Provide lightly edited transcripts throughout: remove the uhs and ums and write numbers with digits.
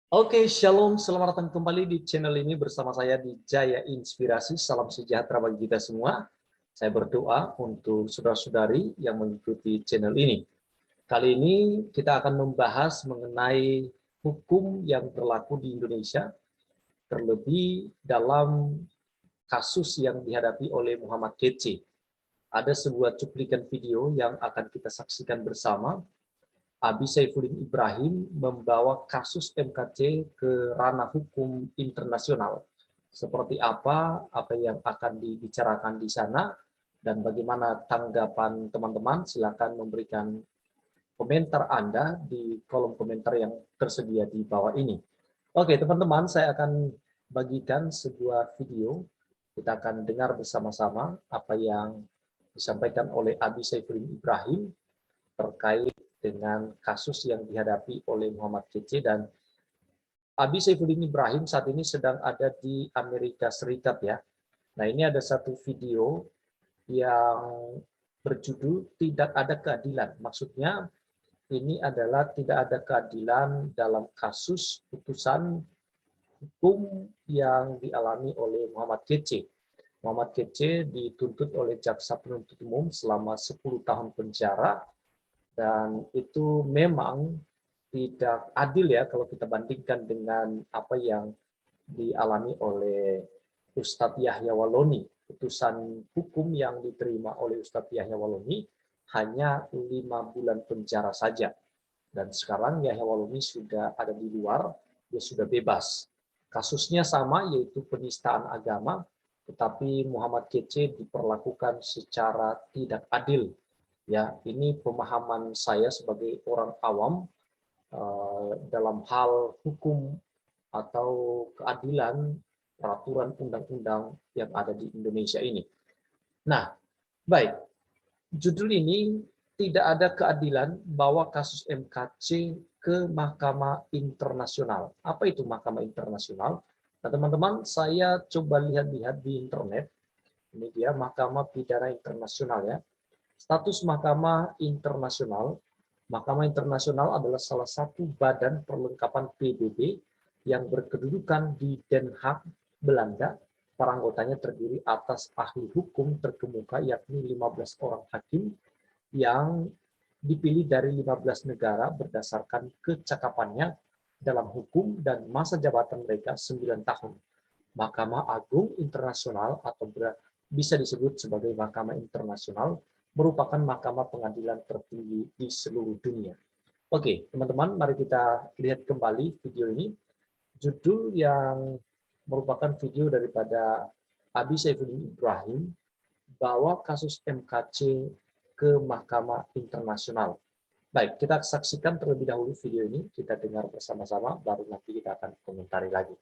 Oke, Shalom. Selamat datang kembali di channel ini bersama saya di Jaya Inspirasi. Salam sejahtera bagi kita semua. Saya berdoa untuk saudara-saudari yang mengikuti channel ini. Kali ini kita akan membahas mengenai hukum yang berlaku di Indonesia, terlebih dalam kasus yang dihadapi oleh Muhammad Kece. Ada sebuah cuplikan video yang akan kita saksikan bersama. Abi Saifuddin Ibrahim membawa kasus MKC ke ranah hukum internasional. Seperti apa yang akan dibicarakan di sana, dan bagaimana tanggapan teman-teman, silakan memberikan komentar Anda di kolom komentar yang tersedia di bawah ini. Oke, teman-teman, saya akan bagikan sebuah video. Kita akan dengar bersama-sama apa yang disampaikan oleh Abi Saifuddin Ibrahim terkait dengan kasus yang dihadapi oleh Muhammad Kece. Dan Abi Saifuddin Ibrahim saat ini sedang ada di Amerika Serikat ya. Nah, ini ada satu video yang berjudul Tidak Ada Keadilan. Maksudnya ini adalah tidak ada keadilan dalam kasus putusan hukum yang dialami oleh Muhammad Kece. Muhammad Kece dituntut oleh jaksa penuntut umum selama 10 tahun penjara, dan itu memang tidak adil ya kalau kita bandingkan dengan apa yang dialami oleh Ustadz Yahya Waloni. Putusan hukum yang diterima oleh Ustadz Yahya Waloni hanya 5 bulan penjara saja. Dan sekarang Yahya Waloni sudah ada di luar, dia sudah bebas. Kasusnya sama, yaitu penistaan agama, tetapi Muhammad Kece diperlakukan secara tidak adil. Ya, ini pemahaman saya sebagai orang awam dalam hal hukum atau keadilan peraturan undang-undang yang ada di Indonesia ini. Nah, baik. Judul ini tidak ada keadilan, bawa kasus MKC ke Mahkamah Internasional. Apa itu Mahkamah Internasional? Nah, teman-teman, saya coba lihat-lihat di internet. Ini dia Mahkamah Pidana Internasional ya. Status Mahkamah Internasional. Mahkamah Internasional adalah salah satu badan perlengkapan PBB yang berkedudukan di Den Haag, Belanda. Para anggotanya terdiri atas ahli hukum terkemuka, yakni 15 orang hakim yang dipilih dari 15 negara berdasarkan kecakapannya dalam hukum, dan masa jabatan mereka 9 tahun. Mahkamah Agung Internasional atau bisa disebut sebagai Mahkamah Internasional merupakan mahkamah pengadilan tertinggi di seluruh dunia. Oke, teman-teman, mari kita lihat kembali video ini. Judul yang merupakan video daripada Abi Saifuddin Ibrahim, bawa kasus MKC ke Mahkamah Internasional. Baik, kita saksikan terlebih dahulu video ini, kita dengar bersama-sama, baru nanti kita akan komentari lagi.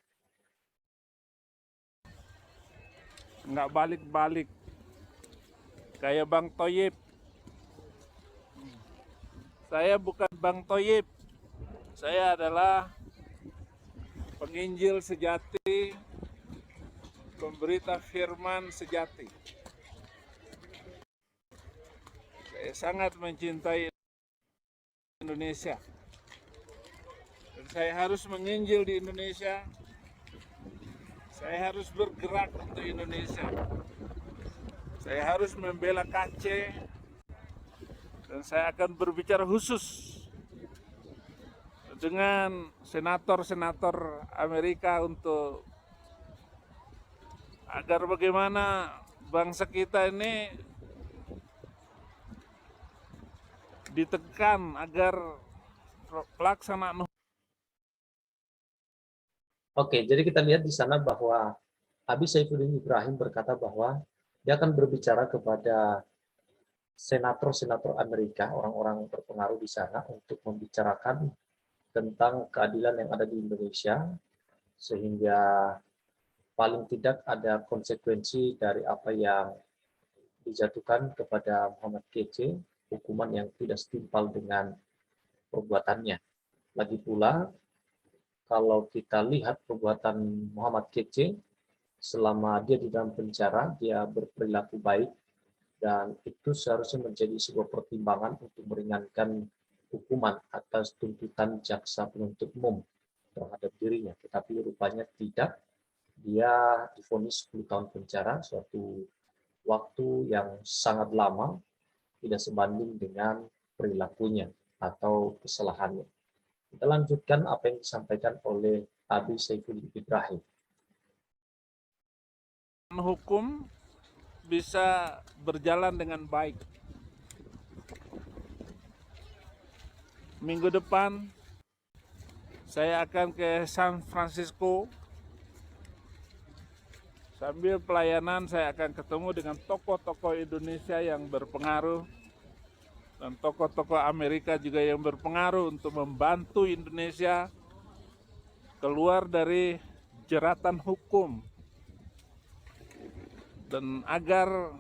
Nggak balik-balik kayak Bang Toyib. Saya bukan Bang Toyib, saya adalah penginjil sejati, pemberita firman sejati. Saya sangat mencintai Indonesia, dan saya harus menginjil di Indonesia. Saya harus bergerak untuk Indonesia. Saya harus membela KC, dan saya akan berbicara khusus dengan senator-senator Amerika untuk agar bagaimana bangsa kita ini ditekan agar pelaksanaan. Oke, jadi kita lihat di sana bahwa Abi Saifuddin Ibrahim berkata bahwa dia akan berbicara kepada senator-senator Amerika, orang-orang berpengaruh di sana, untuk membicarakan tentang keadilan yang ada di Indonesia, sehingga paling tidak ada konsekuensi dari apa yang dijatuhkan kepada Muhammad Kece, hukuman yang tidak setimpal dengan perbuatannya. Lagi pula, kalau kita lihat perbuatan Muhammad Kece, selama dia di dalam penjara, dia berperilaku baik, dan itu seharusnya menjadi sebuah pertimbangan untuk meringankan hukuman atas tuntutan jaksa penuntut umum. terhadap dirinya, tetapi rupanya tidak. Dia divonis 10 tahun penjara, suatu waktu yang sangat lama, tidak sebanding dengan perilakunya atau kesalahannya. Kita lanjutkan apa yang disampaikan oleh Abi Saifuddin Ibrahim. Hukum bisa berjalan dengan baik. Minggu depan saya akan ke San Francisco. Sambil pelayanan saya akan ketemu dengan tokoh-tokoh Indonesia yang berpengaruh dan tokoh-tokoh Amerika juga yang berpengaruh untuk membantu Indonesia keluar dari jeratan hukum dan agar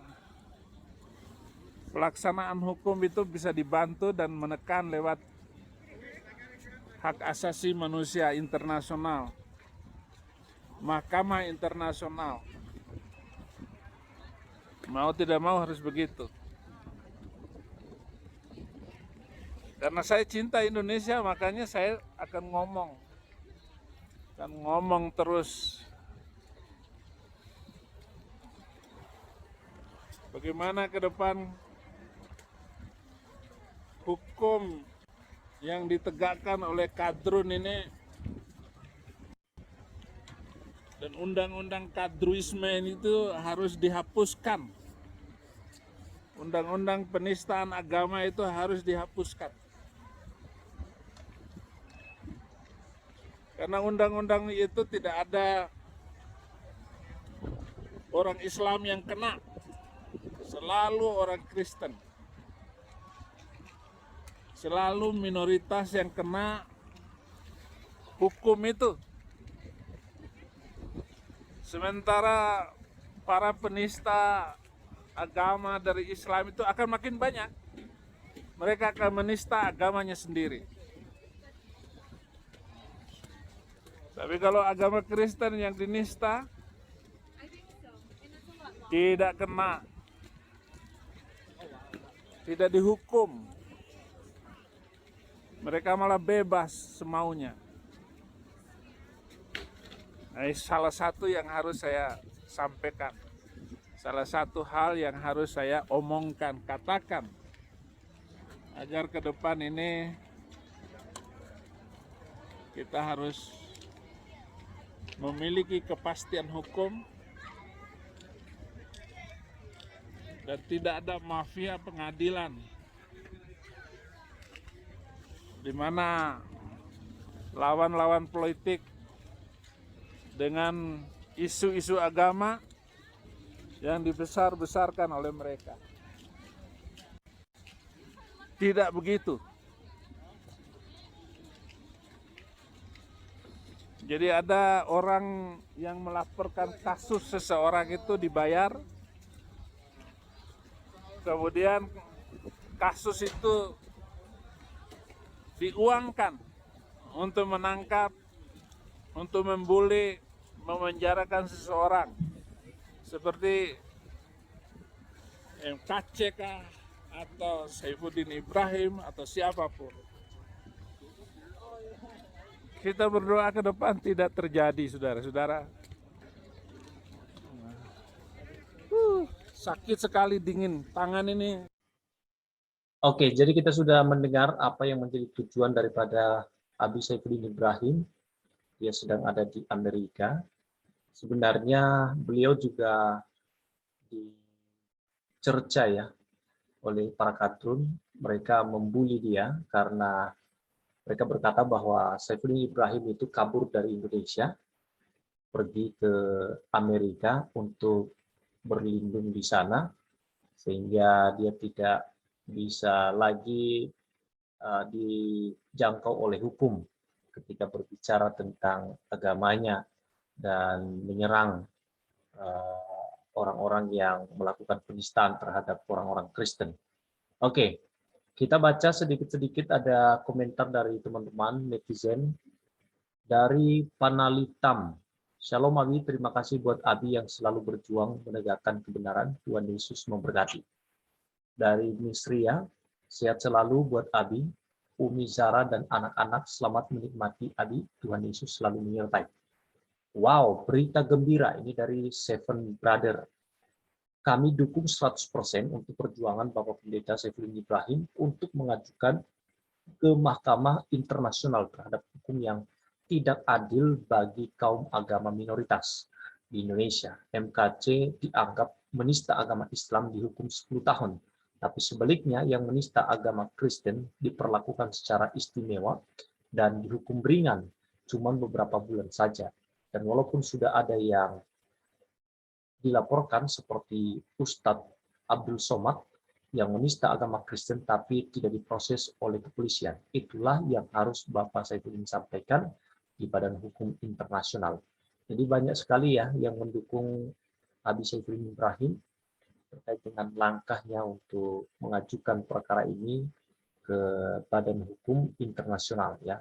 pelaksanaan hukum itu bisa dibantu dan menekan lewat hak asasi manusia internasional, Mahkamah Internasional. Mau tidak mau harus begitu. Karena saya cinta Indonesia, makanya saya akan ngomong terus. Bagaimana ke depan hukum yang ditegakkan oleh kadrun ini dan undang-undang kadruisme itu harus dihapuskan. Undang-undang penistaan agama itu harus dihapuskan. Karena undang-undang itu tidak ada orang Islam yang kena, selalu orang Kristen. Selalu minoritas yang kena hukum itu. Sementara para penista agama dari Islam itu akan makin banyak. Mereka akan menista agamanya sendiri. Tapi kalau agama Kristen yang dinista tidak kena, tidak dihukum, mereka malah bebas semaunya. Nah, salah satu yang harus saya sampaikan, salah satu hal yang harus saya omongkan, katakan, agar ke depan ini kita harus memiliki kepastian hukum dan tidak ada mafia pengadilan di mana lawan-lawan politik dengan isu-isu agama yang dibesar-besarkan oleh mereka. Tidak begitu. Jadi ada orang yang melaporkan kasus seseorang itu dibayar, kemudian kasus itu diuangkan untuk menangkap, untuk membuli, memenjarakan seseorang seperti MKCK atau Saifuddin Ibrahim atau siapapun. Kita berdoa ke depan tidak terjadi, saudara-saudara. Sakit sekali, dingin tangan ini. Oke, jadi kita sudah mendengar apa yang menjadi tujuan daripada Abi Saifuddin Ibrahim. Dia sedang ada di Amerika. Sebenarnya beliau juga dicerca ya oleh para kadrun. Mereka membuli dia karena mereka berkata bahwa Saifuddin Ibrahim itu kabur dari Indonesia, pergi ke Amerika untuk berlindung di sana, sehingga dia tidak bisa lagi dijangkau oleh hukum ketika berbicara tentang agamanya dan menyerang orang-orang yang melakukan penistaan terhadap orang-orang Kristen. Oke, kita baca sedikit-sedikit ada komentar dari teman-teman netizen. Dari Panalitam. Shalom Abi, terima kasih buat Abi yang selalu berjuang menegakkan kebenaran. Tuhan Yesus memberkati. Dari Misria, sehat selalu buat Abi. Umi Zara, dan anak-anak selamat menikmati Abi. Tuhan Yesus selalu menyertai. Wow, berita gembira ini dari Seven Brother. Kami dukung 100% untuk perjuangan Bapak Pendeta Saifullah Ibrahim untuk mengajukan ke Mahkamah Internasional terhadap hukum yang tidak adil bagi kaum agama minoritas. Di Indonesia, MKC dianggap menista agama Islam dihukum 10 tahun. Tapi sebaliknya, yang menista agama Kristen diperlakukan secara istimewa dan dihukum ringan, cuma beberapa bulan saja. Dan walaupun sudah ada yang dilaporkan seperti Ustadz Abdul Somad yang menista agama Kristen tapi tidak diproses oleh kepolisian. Itulah yang harus Bapak Saifuddin sampaikan di Badan Hukum Internasional. Jadi banyak sekali ya yang mendukung Abi Saifuddin Ibrahim terkait dengan langkahnya untuk mengajukan perkara ini ke Badan Hukum Internasional ya.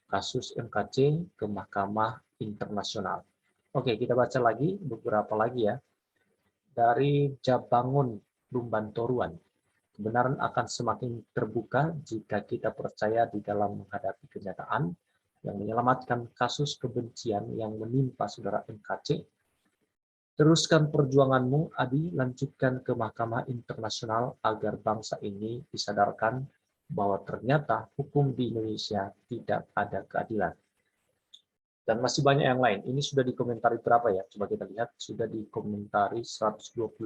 Kasus MKC ke Mahkamah Internasional. Oke, kita baca lagi beberapa lagi ya. Dari Jabangun Lumban Toruan. Kebenaran akan semakin terbuka jika kita percaya di dalam menghadapi kenyataan yang menyelamatkan kasus kebencian yang menimpa saudara MKC. Teruskan perjuanganmu, Adi, lanjutkan ke Mahkamah Internasional agar bangsa ini disadarkan bahwa ternyata hukum di Indonesia tidak ada keadilan. Dan masih banyak yang lain. Ini sudah dikomentari berapa ya? Coba kita lihat. Sudah dikomentari 128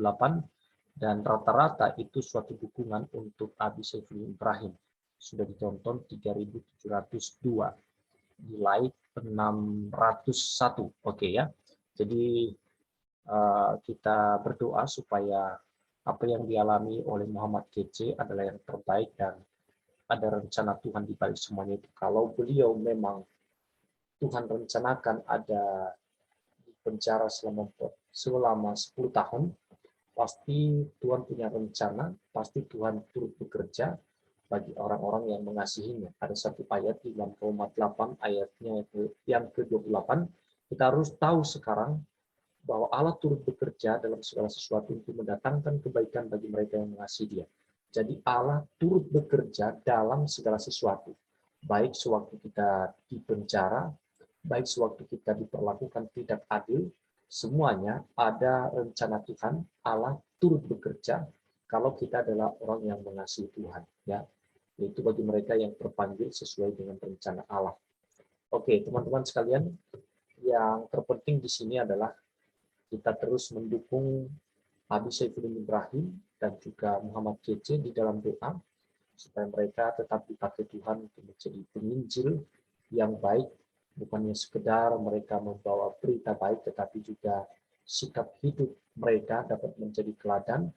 dan rata-rata itu suatu dukungan untuk Abi Saifuddin Ibrahim. Sudah ditonton 3.702. Di like 601. Oke ya. Jadi kita berdoa supaya apa yang dialami oleh Muhammad Kece adalah yang terbaik dan ada rencana Tuhan di balik semuanya itu. Kalau beliau memang Tuhan rencanakan ada di penjara selama 10 tahun, pasti Tuhan punya rencana, pasti Tuhan turut bekerja bagi orang-orang yang mengasihinya. Ada satu ayat di dalam Roma 8 ayatnya yang ke-28, kita harus tahu sekarang bahwa Allah turut bekerja dalam segala sesuatu untuk mendatangkan kebaikan bagi mereka yang mengasihi Dia. Jadi Allah turut bekerja dalam segala sesuatu. Baik sewaktu kita di penjara, baik sewaktu kita diperlakukan tidak adil, semuanya ada rencana Tuhan. Allah turut bekerja kalau kita adalah orang yang mengasihi Tuhan, ya. Itu bagi mereka yang terpanggil sesuai dengan rencana Allah. Oke, teman-teman sekalian, yang terpenting di sini adalah kita terus mendukung Abi Saifuddin Ibrahim dan juga Muhammad Kece di dalam doa supaya mereka tetap dipakai Tuhan untuk menjadi penginjil yang baik. Bukannya sekedar mereka membawa berita baik, tetapi juga sikap hidup mereka dapat menjadi teladan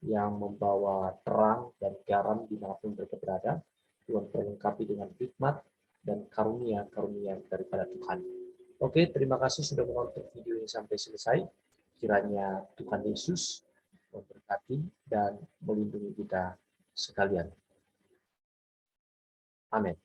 yang membawa terang dan garam dimanapun mereka berada. Tuhan perlengkapi dengan hikmat dan karunia-karunia daripada Tuhan. Oke, terima kasih sudah menonton video ini sampai selesai. Kiranya Tuhan Yesus memberkati dan melindungi kita sekalian. Amin.